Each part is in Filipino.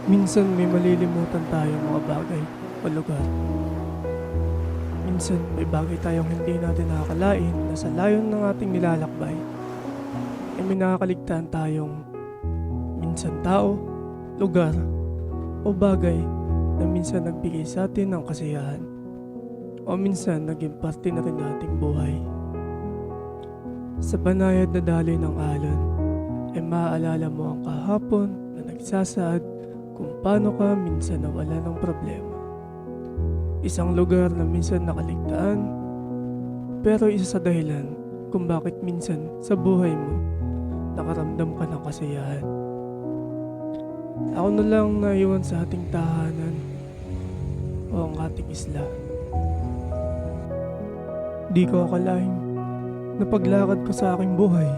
Minsan may malilimutan tayong mga bagay o lugar. Minsan may bagay tayong hindi natin nakakalain na sa layon ng ating nilalakbay ay may nakakaligtaan tayong minsan tao, lugar o bagay na minsan nagbigay sa atin ng kasiyahan o minsan naging parte na rin nating buhay. Sa banayad na daloy ng alon ay maaalala mo ang kahapon na nagsasaad kung paano ka minsan nawala ng problema. Isang lugar na minsan nakaligtaan, pero isa sa dahilan kung bakit minsan sa buhay mo nakaramdam ka ng kasiyahan. Ako na lang naiwan sa ating tahanan o ang ating isla. Di ko akalain na paglakad ko sa aking buhay,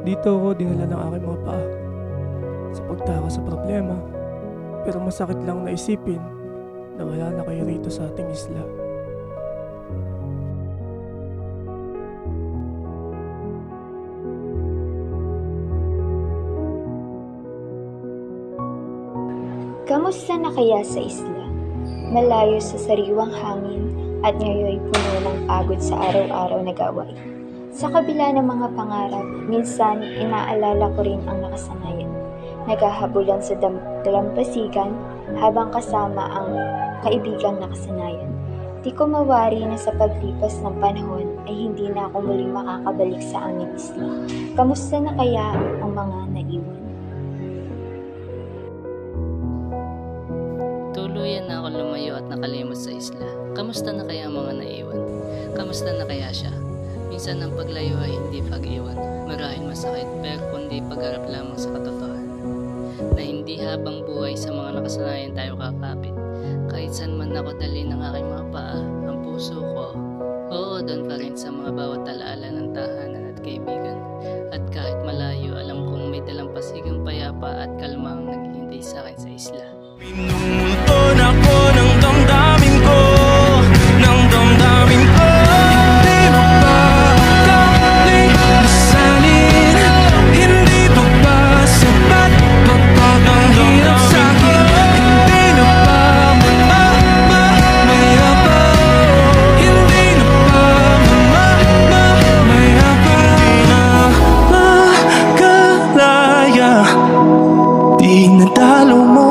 dito ako dinala ng aking mga paa sa pagtaka sa problema. Pero masakit lang na isipin na wala na kayo rito sa ating isla. Kamusta na kaya sa isla? Malayo sa sariwang hangin at ngayon puno ng pagod sa araw-araw na gawain. Sa kabila ng mga pangarap, minsan inaalala ko rin ang nakasanayan. Naghahabulan sa dalampasigan habang kasama ang kaibigang nakasanayan. Di ko mawari na sa paglipas ng panahon ay hindi na ako muling makakabalik sa aming isla. Kamusta na kaya ang mga naiwan? Tuluyan na ako lumayo at nakalimot sa isla. Kamusta na kaya ang mga naiwan? Kamusta na kaya siya? Minsan ang paglayo ay hindi pag-iwan. Marahil masakit pero kundi pagharap lamang sa katotohanan. Na hindi habang buhay sa mga nakasanayan tayo kakapit. Kahit saan man ako dali ng aking mga paa, ang puso ko, oo doon pa rin sa mga bawat alaala ng tahanan at kaibigan. At kahit malayo, alam kong may dalampasigang payapa at kalma ang naghihintay sa akin sa isla. Pinumulton ako ng damdamin ko, ng damdamin ko. Hindi mo ba kalimusanin? Hindi mo ba sapat kapag ang hirap sa'kin? Hindi na ba mamayabang? Hindi na ba mamayabang na makalaya? Di nadalo mo